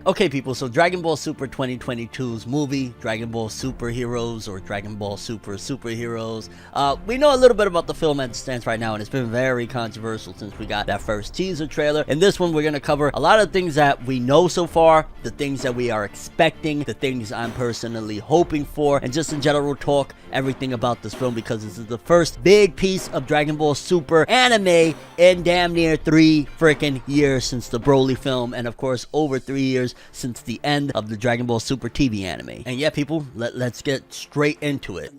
Okay people, so Dragon Ball Super 2022's movie, Dragon Ball Superheroes or Dragon Ball Super Superheroes. We know a little bit about the film as it stands right now, and it's been very controversial since we got that first teaser trailer. In this one, we're going to cover a lot of things that we know so far, the things that we are expecting, the things I'm personally hoping for, and just in general talk everything about this film, because this is the first big piece of Dragon Ball Super anime in damn near 3 freaking years since the Broly film, and of course over 3 years since the end of the Dragon Ball Super TV anime. And yeah people, let's get straight into it.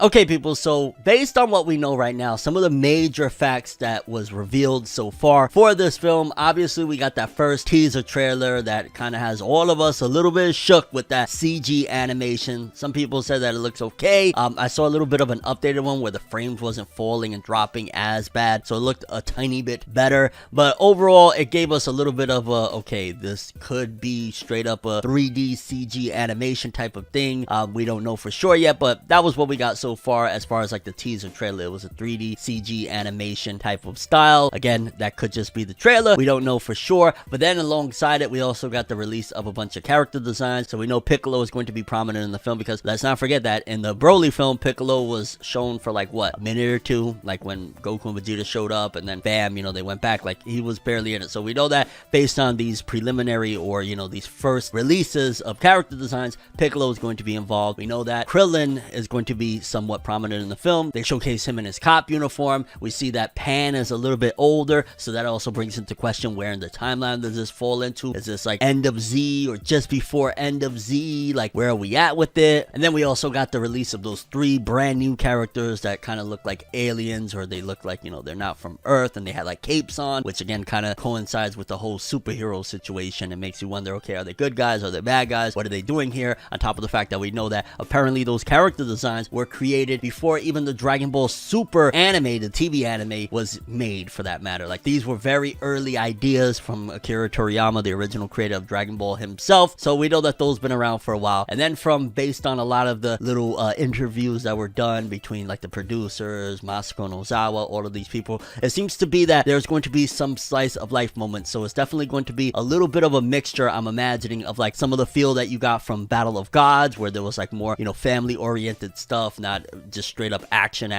Okay people, so based on what we know right now, some of the major facts that was revealed so far for this film, obviously we got that first teaser trailer that kind of has all of us a little bit shook with that CG animation. Some people said that it looks okay. I saw a little bit of an updated one where the frames wasn't falling and dropping as bad, so it looked a tiny bit better, but overall it gave us a little bit of a, okay, this could be straight up a 3D CG animation type of thing. We don't know for sure yet, but that was what we got so far as like the teaser trailer. It was a 3D CG animation type of style. Again, that could just be the trailer, we don't know for sure. But then alongside it, we also got the release of a bunch of character designs, so we know Piccolo is going to be prominent in the film, because let's not forget that in the Broly film, Piccolo was shown for like what, a minute or two, like when Goku and Vegeta showed up, and then bam, you know, they went back, like he was barely in it. So we know that based on these preliminary, or you know, these first releases of character designs, Piccolo is going to be involved. We know that Krillin is going to be somewhat prominent in the film. They showcase him in his cop uniform. We see that Pan is a little bit older, so that also brings into question where in the timeline does this fall into. Is this like end of Z or just before end of Z? Like where are we at with it? And then we also got the release of those 3 brand new characters that kind of look like aliens, or they look like, you know, they're not from Earth, and they had like capes on, which again kind of coincides with the whole superhero situation. It makes you wonder, okay, are they good guys, are they bad guys, what are they doing here? On top of the fact that we know that apparently those character designs were created before even the Dragon Ball Super anime, the TV anime, was made, for that matter. Like these were very early ideas from Akira Toriyama, the original creator of Dragon Ball himself, so we know that those been around for a while. And then based on a lot of the little interviews that were done between like the producers, Masako Nozawa, all of these people, it seems to be that there's going to be some slice of life moments, so it's definitely going to be a little bit of a mixture, I'm imagining, of like some of the feel that you got from Battle of Gods, where there was like more, you know, family oriented stuff, not just straight up action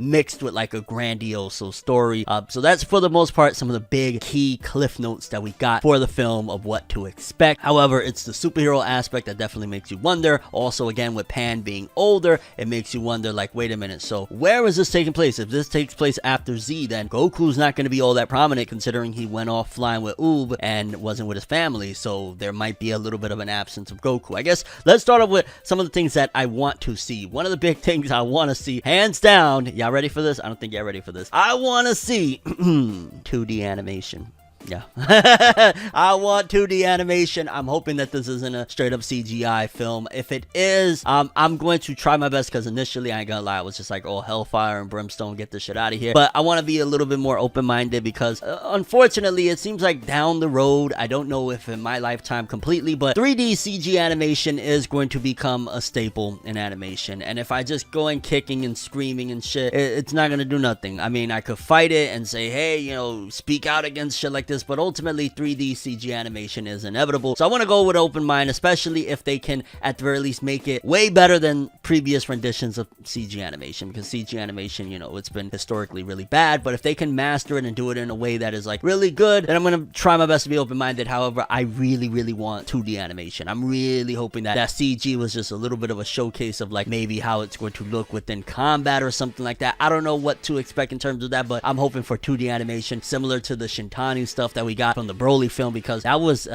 mixed with like a grandiose story. So that's for the most part some of the big key cliff notes that we got for the film of what to expect. However, it's the superhero aspect that definitely makes you wonder. Also, again, with Pan being older, it makes you wonder, like, wait a minute, so where is this taking place? If this takes place after Z, then Goku's not going to be all that prominent, considering he went off flying with Oob and wasn't with his family, so there might be a little bit of an absence of Goku. I guess let's start off with some of the things that I want to see. One of the big things I want to see, hands down, y'all ready for this? I don't think y'all ready for this. I want to see 2D animation. Yeah. I want 2D animation. I'm hoping that this isn't a straight up CGI film. If it is, I'm going to try my best, because initially, I ain't gonna lie, I was just like, oh, hellfire and brimstone, get this shit out of here. But I want to be a little bit more open-minded, because unfortunately, it seems like down the road, I don't know if in my lifetime completely, but 3D CG animation is going to become a staple in animation. And if I just go in kicking and screaming and shit, it's not gonna do nothing. I mean, I could fight it and say, hey, you know, speak out against shit like this, but ultimately 3D CG animation is inevitable. So I want to go with an open mind, especially if they can at the very least make it way better than previous renditions of CG animation, because CG animation, you know, it's been historically really bad, but if they can master it and do it in a way that is like really good, then I'm going to try my best to be open-minded. However, I really want 2D animation. I'm really hoping that CG was just a little bit of a showcase of like maybe how it's going to look within combat or something like that. I don't know what to expect in terms of that, but I'm hoping for 2D animation similar to the Shintani stuff that we got from the Broly film, because that was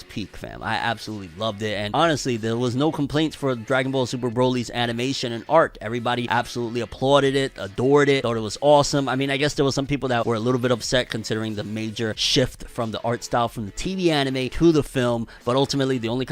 peak, fam. I absolutely loved it, and honestly, there was no complaints for Dragon Ball Super Broly's animation and art. Everybody absolutely applauded it, adored it, thought it was awesome. I mean, I guess there was some people that were a little bit upset considering the major shift from the art style from the TV anime to the film, but ultimately the only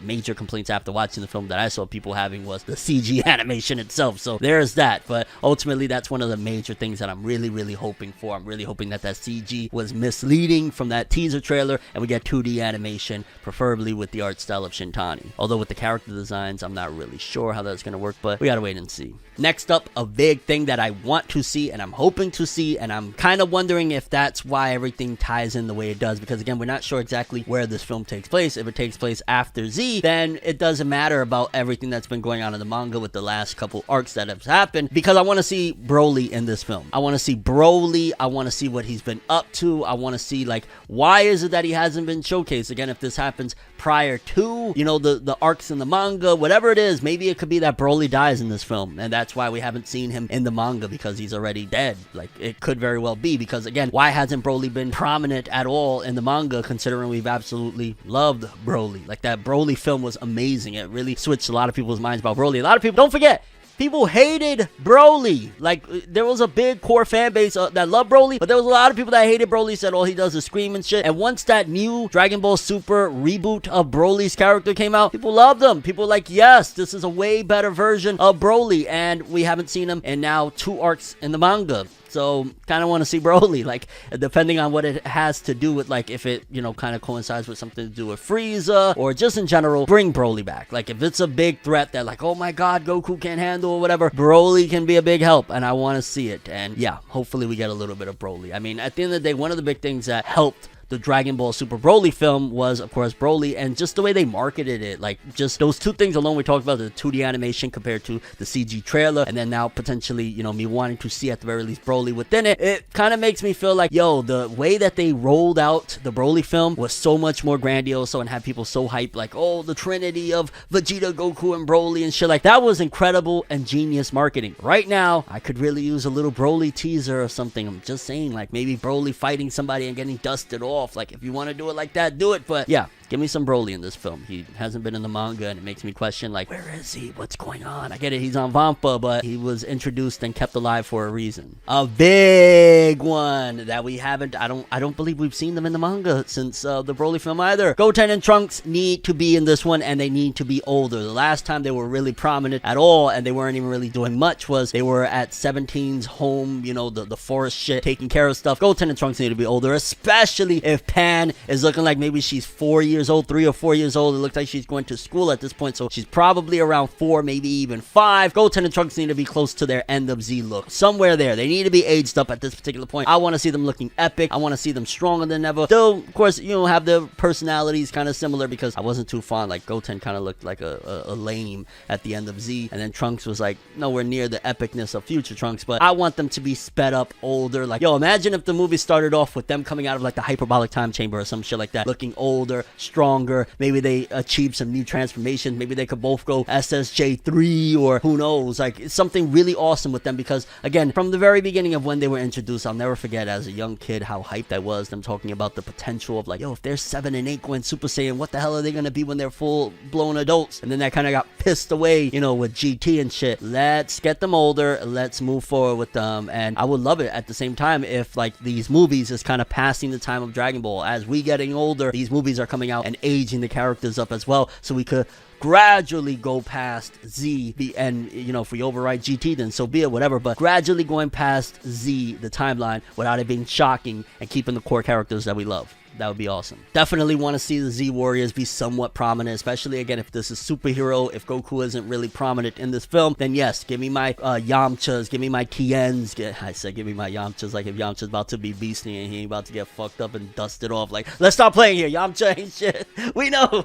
major complaints after watching the film that I saw people having was the CG animation itself. So there's that, but ultimately that's one of the major things that I'm really hoping for. I'm really hoping that CG was misleading reading from that teaser trailer, and we get 2D animation, preferably with the art style of Shintani. Although with the character designs, I'm not really sure how that's going to work, but we gotta wait and see. Next up, a big thing that I want to see and I'm hoping to see, and I'm kind of wondering if that's why everything ties in the way it does, because again, we're not sure exactly where this film takes place. If it takes place after Z, then it doesn't matter about everything that's been going on in the manga with the last couple arcs that have happened, because I want to see Broly in this film. I want to see Broly. I want to see what he's been up to. I want to see, like, why is it that he hasn't been showcased? Again, if this happens prior to, you know, the arcs in the manga, whatever it is, maybe it could be that Broly dies in this film, and that's why we haven't seen him in the manga, because he's already dead. Like, it could very well be, because again, why hasn't Broly been prominent at all in the manga, considering we've absolutely loved Broly? Like, that Broly film was amazing. It really switched a lot of people's minds about Broly. A lot of people, don't forget, people hated Broly. Like, there was a big core fan base that loved Broly, but there was a lot of people that hated Broly, said all he does is scream and shit. And once that new Dragon Ball Super reboot of Broly's character came out, people loved him. People were like, yes, this is a way better version of Broly, and we haven't seen him in now 2 arcs in the manga. So, kind of want to see Broly, like, depending on what it has to do with, like, if it, you know, kind of coincides with something to do with Frieza, or just in general, bring Broly back. Like, if it's a big threat that, like, oh my god, Goku can't handle or whatever, Broly can be a big help, and I want to see it. And yeah, hopefully we get a little bit of Broly. I mean, at the end of the day, one of the big things that helped the Dragon Ball Super Broly film was, of course, Broly, and just the way they marketed it. Like, just those 2 things alone we talked about, the 2D animation compared to the CG trailer, and then now potentially, you know, me wanting to see at the very least Broly within it, it kind of makes me feel like, yo, the way that they rolled out the Broly film was so much more grandiose, and had people so hyped, like, oh, the trinity of Vegeta, Goku, and Broly and shit. Like, that was incredible and genius marketing. Right now, I could really use a little Broly teaser or something. I'm just saying, like, maybe Broly fighting somebody and getting dusted off. Like, if you want to do it like that, do it. But yeah, give me some Broly in this film. He hasn't been in the manga, and it makes me question, like, where is he? What's going on? I get it, he's on Vampa, but he was introduced and kept alive for a reason. A big one that we haven't, I don't believe we've seen them in the manga since the Broly film either. Goten and Trunks need to be in this one, and they need to be older. The last time they were really prominent at all, and they weren't even really doing much, was they were at 17's home, you know, the forest shit, taking care of stuff. Goten and Trunks need to be older, especially if Pan is looking like maybe she's 4 years old, 3 or 4 years old. It looks like she's going to school at this point, so she's probably around 4, maybe even 5. Goten and Trunks need to be close to their end of Z look. Somewhere there. They need to be aged up at this particular point. I want to see them looking epic. I want to see them stronger than ever. Though, of course, you know, have their personalities kind of similar, because I wasn't too fond. Like, Goten kind of looked like a lame at the end of Z, and then Trunks was like nowhere near the epicness of future Trunks. But I want them to be sped up, older. Like, yo, imagine if the movie started off with them coming out of like the hyperbolic time chamber or some shit like that, looking older, stronger. Maybe they achieve some new transformations. Maybe they could both go SSJ3, or who knows. Like, it's something really awesome with them, because again, from the very beginning of when they were introduced, I'll never forget as a young kid how hyped I was, them talking about the potential of, like, yo, if they're 7 and 8 going Super Saiyan, what the hell are they gonna be when they're full blown adults? And then that kind of got pissed away, you know, with GT and shit. Let's get them older, let's move forward with them. And I would love it at the same time if, like, these movies is kind of passing the time of Dragon Ball. As we getting older, these movies are coming out and aging the characters up as well, so we could gradually go past Z, and, you know, if we override GT, then so be it, whatever, but gradually going past Z, the timeline, without it being shocking, and keeping the core characters that we love. That would be awesome. Definitely want to see the Z Warriors be somewhat prominent, especially, again, if this is superhero. If Goku isn't really prominent in this film, then yes, give me my Yamchas, give me my Tiens. I said give me my Yamchas, like if Yamcha's about to be beastly and he ain't about to get fucked up and dusted off. Like, let's stop playing here. Yamcha ain't shit. We know.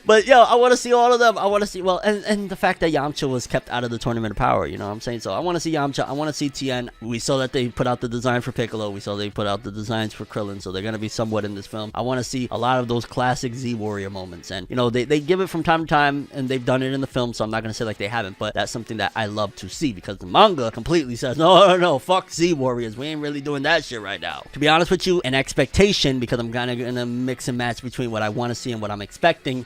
But, yo, I want to see all of them. I want to see, well, and the fact that Yamcha was kept out of the Tournament of Power, you know what I'm saying? So I want to see Yamcha. I want to see Tien. We saw that they put out the design for Piccolo. We saw they put out the designs for Krillin, so they're going to be somewhat in this film. I want to see a lot of those classic Z Warrior moments, and, you know, they give it from time to time, and they've done it in the film, so I'm not going to say like they haven't, but that's something that I love to see, because the manga completely says, no, fuck Z Warriors, we ain't really doing that shit right now. To be honest with you, an expectation, because I'm kind of going to mix and match between what I want to see and what I'm expecting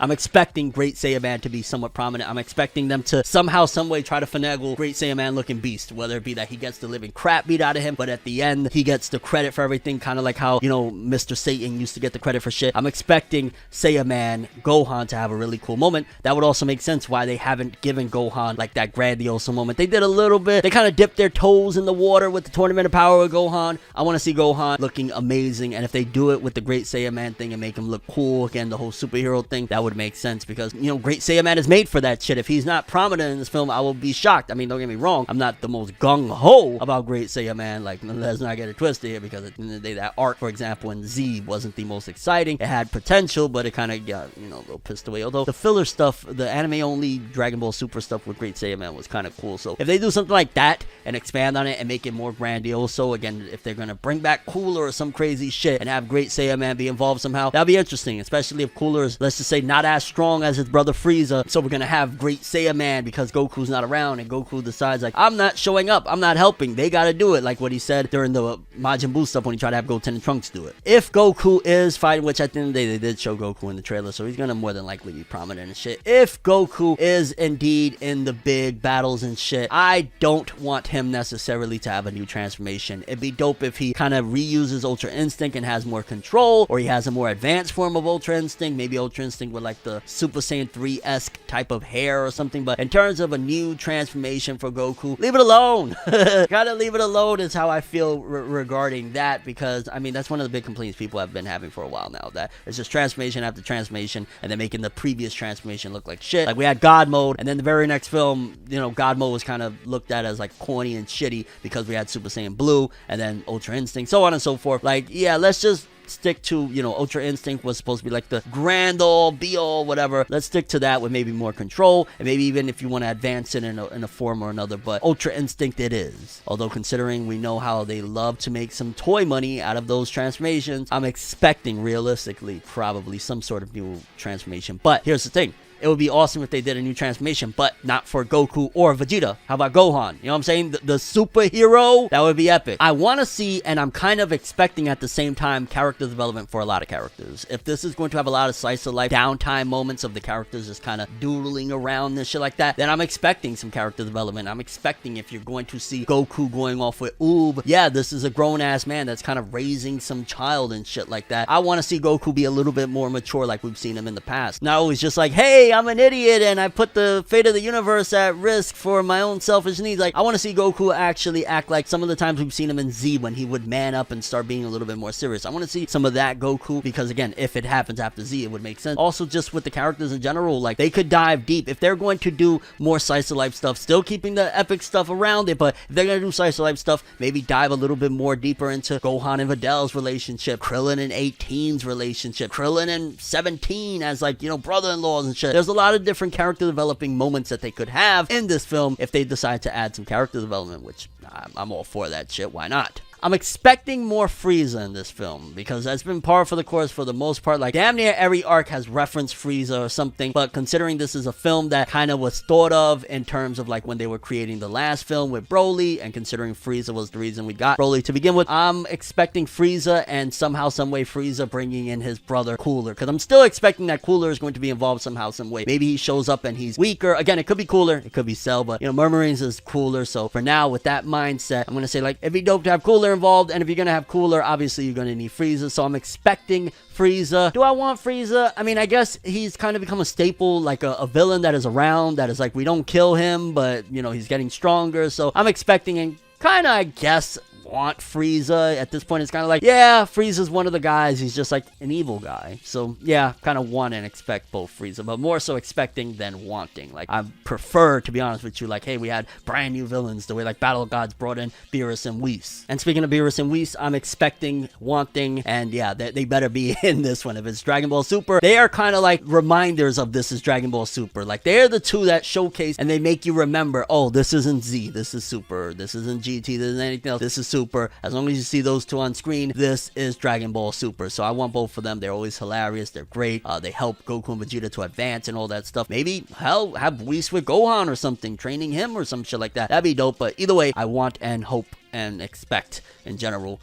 Great Saiyaman to be somewhat prominent. I'm expecting them to somehow, some way try to finagle Great Saiyaman looking beast, whether it be that he gets the living crap beat out of him, but at the end, he gets the credit for everything, kind of like how, you know, Mr. Satan used used to get the credit for shit. I'm expecting Saiyaman Gohan to have a really cool moment. That would also make sense why they haven't given Gohan like that grandiose moment. They did a little bit. They kind of dipped their toes in the water with the Tournament of Power with Gohan. I want to see Gohan looking amazing, and if they do it with the Great Saiyaman thing and make him look cool, again, the whole superhero thing, that would make sense because, you know, Great Saiyaman is made for that shit. If he's not prominent in this film, I will be shocked. I mean, don't get me wrong, I'm not the most gung-ho about Great Saiyaman, like, let's not get it twisted here, because at the end of the day, that arc, for example, in Z wasn't the most exciting. It had potential, but it kind of got, you know, a little pissed away. Although the filler stuff, the anime-only Dragon Ball Super stuff with Great Saiyaman was kind of cool. So if they do something like that and expand on it and make it more grandiose, so again, if they're gonna bring back Cooler or some crazy shit and have Great Saiyaman be involved somehow, that'd be interesting, especially if Cooler is, let's just say, not as strong as his brother Frieza. So we're gonna have Great Saiyaman because Goku's not around, and Goku decides, like, I'm not showing up, I'm not helping, they gotta do it, like what he said during the Majin Buu stuff when he tried to have Goten and Trunks do it. If Goku is fighting, which at the end of the day, they did show Goku in the trailer, so he's gonna more than likely be prominent and shit. If Goku is indeed in the big battles and shit, I don't want him necessarily to have a new transformation. It'd be dope if he kind of reuses Ultra Instinct and has more control, or he has a more advanced form of Ultra Instinct, maybe Ultra Instinct with like the Super Saiyan 3-esque type of hair or something. But in terms of a new transformation for Goku, leave it alone. Gotta leave it alone is how I feel regarding that, because I mean, that's one of the big complaints people have been having for a while now, that it's just transformation after transformation and then making the previous transformation look like shit. Like we had God Mode, and then the very next film, you know, God Mode was kind of looked at as like corny and shitty because we had Super Saiyan Blue and then Ultra Instinct, so on and so forth. Like, yeah, let's just stick to, you know, Ultra Instinct was supposed to be like the grand all be all whatever. Let's stick to that with maybe more control, and maybe even if you want to advance it in a form or another, but Ultra Instinct it is. Although considering we know how they love to make some toy money out of those transformations, I'm expecting realistically probably some sort of new transformation. But here's the thing, it would be awesome if they did a new transformation, but not for Goku or Vegeta. How about Gohan? You know what I'm saying? The superhero? That would be epic. I want to see, and I'm kind of expecting at the same time, character development for a lot of characters. If this is going to have a lot of slice of life, downtime moments of the characters just kind of doodling around and shit like that, then I'm expecting some character development. I'm expecting if you're going to see Goku going off with Oob, yeah, this is a grown-ass man that's kind of raising some child and shit like that. I want to see Goku be a little bit more mature like we've seen him in the past. Not always just like, hey, I'm an idiot and I put the fate of the universe at risk for my own selfish needs. Like, I want to see Goku actually act like some of the times we've seen him in Z when he would man up and start being a little bit more serious. I want to see some of that Goku, because again, if it happens after Z, it would make sense. Also, just with the characters in general, like, they could dive deep. If they're going to do more slice of life stuff, still keeping the epic stuff around it, but if they're going to do slice of life stuff, maybe dive a little bit more deeper into Gohan and Vidal's relationship, Krillin and 18's relationship, Krillin and 17 as, like, you know, brother-in-laws and shit. There's a lot of different character developing moments that they could have in this film if they decide to add some character development, which I'm all for that shit. Why not? I'm expecting more Frieza in this film, because that's been par for the course for the most part. Like, damn near every arc has referenced Frieza or something, but considering this is a film that kind of was thought of in terms of like when they were creating the last film with Broly, and considering Frieza was the reason we got Broly to begin with, I'm expecting Frieza and somehow, some way, Frieza bringing in his brother Cooler, because I'm still expecting that Cooler is going to be involved somehow, some way. Maybe he shows up and he's weaker. Again, it could be Cooler, it could be Cell, but, you know, Murmurings is Cooler, so for now, with that mindset, I'm going to say, like, it'd be dope to have Cooler involved, and if you're gonna have Cooler, obviously you're gonna need Frieza, so I'm expecting Frieza. Do I want Frieza? I mean, I guess he's kind of become a staple, like a villain that is around, that is like, we don't kill him, but, you know, he's getting stronger, so I'm expecting, and kind of, I guess, want Frieza. At this point, it's kind of like, yeah, Frieza's one of the guys, he's just like an evil guy. So yeah, kind of want and expect both Frieza, but more so expecting than wanting. Like, I prefer, to be honest with you, like, hey, we had brand new villains, the way like Battle of Gods brought in Beerus and Whis. And speaking of Beerus and Whis, I'm expecting, wanting, and yeah, they better be in this one. If it's Dragon Ball Super, they are kind of like reminders of this is Dragon Ball Super. Like, they're the two that showcase and they make you remember, oh, this isn't Z, this is Super, this isn't GT, this isn't anything else, this is Super. As long as you see those two on screen, this is Dragon Ball Super. So I want both of them. They're always hilarious, they're great, they help Goku and Vegeta to advance and all that stuff. Maybe, hell, have Whis with Gohan or something, training him or some shit like that. That'd be dope. But either way, I want and hope and expect in general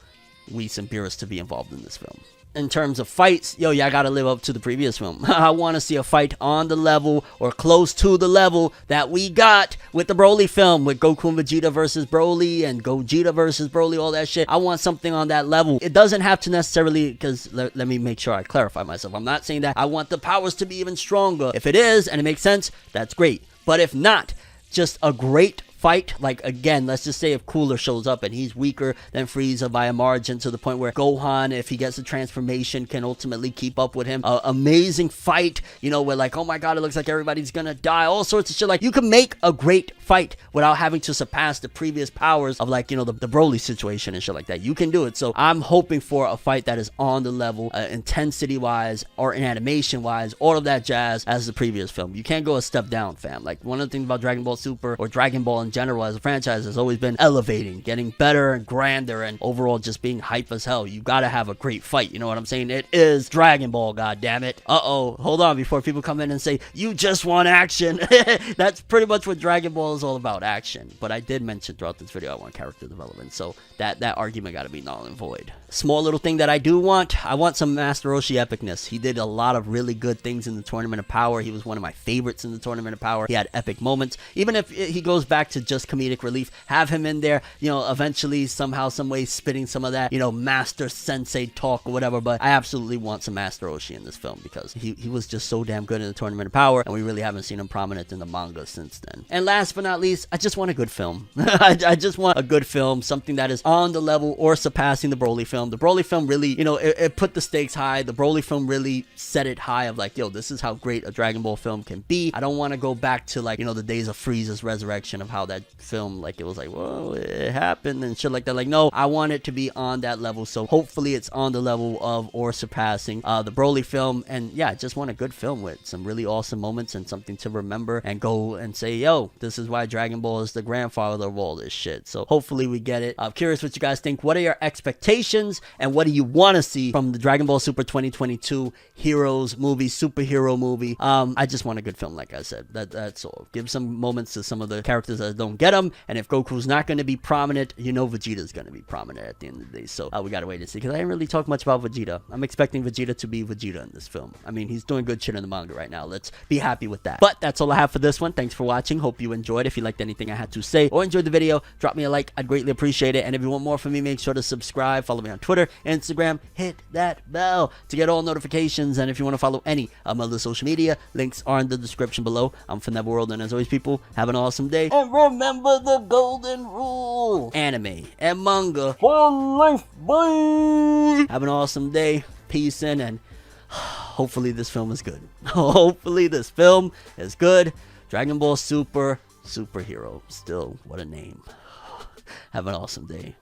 Whis and Beerus to be involved in this film. in terms of fights, yo, y'all gotta live up to the previous film. I want to see a fight on the level or close to the level that we got with the Broly film, with Goku and Vegeta versus Broly and Gogeta versus Broly, all that shit. I want something on that level. It doesn't have to necessarily, because let me make sure I clarify myself. I'm not saying that I want the powers to be even stronger. If it is and it makes sense, that's great. But if not, just a great fight. Like, again, let's just say if Cooler shows up and he's weaker than Frieza by a margin, to the point where Gohan, if he gets a transformation, can ultimately keep up with him. Amazing fight, you know, where like, oh my god, it looks like everybody's gonna die, all sorts of shit. Like, you can make a great fight without having to surpass the previous powers of, like, you know, the Broly situation and shit like that. You can do it. So I'm hoping for a fight that is on the level, intensity wise or in animation wise, all of that jazz, as the previous film. You can't go a step down, fam. Like, one of the things about Dragon Ball Super or Dragon Ball in general as a franchise has always been elevating, getting better and grander, and overall just being hype as hell. You gotta have a great fight, you know what I'm saying? It is Dragon Ball, goddammit. Hold on before people come in and say, you just want action. That's pretty much what Dragon Ball is all about, action. But I did mention throughout this video I want character development, so that argument gotta be null and void. Small little thing that I do want, I want some Master Roshi epicness. He did a lot of really good things in the Tournament of Power. He was one of my favorites in the Tournament of Power. He had epic moments. Even if he goes back to just comedic relief, have him in there, you know, eventually somehow, some way, spitting some of that, you know, master sensei talk or whatever. But I absolutely want some Master Roshi in this film, because he was just so damn good in the Tournament of Power, and we really haven't seen him prominent in the manga since then. And last but not least, I just want a good film. I just want a good film, something that is on the level or surpassing the Broly film. The Broly film really, you know, it put the stakes high. The Broly film really set it high of like, yo, this is how great a Dragon Ball film can be. I don't want to go back to, like, you know, the days of Frieza's resurrection, of how that film, like, it was like, whoa, it happened and shit like that. Like, no, I want it to be on that level. So hopefully it's on the level of or surpassing the Broly film. And yeah, I just want a good film with some really awesome moments and something to remember and go and say, yo, this is why Dragon Ball is the grandfather of all this shit. So hopefully we get it. I'm curious what you guys think. What are your expectations, and what do you want to see from the Dragon Ball Super 2022 Heroes movie, superhero movie? I just want a good film, like I said. That's all. Give some moments to some of the characters that don't get them, and if Goku's not going to be prominent, you know Vegeta's going to be prominent at the end of the day. So we got to wait and see, because I didn't really talk much about Vegeta. I'm expecting Vegeta to be Vegeta in this film. I mean, he's doing good shit in the manga right now. Let's be happy with that. But that's all I have for this one. Thanks for watching. Hope you enjoyed. If you liked anything I had to say or enjoyed the video, drop me a like. I'd greatly appreciate it. And if you want more from me, make sure to subscribe. Follow me on Twitter, Instagram. Hit that bell to get all notifications. And if you want to follow any of my other social media, links are in the description below. I'm ForneverWorld, and as always, people, have an awesome day. And remember the golden rule: anime and manga for life. Bye. Have an awesome day. Peace in, and hopefully this film is good. Hopefully this film is good. Dragon Ball Super, superhero. Still, what a name. Have an awesome day.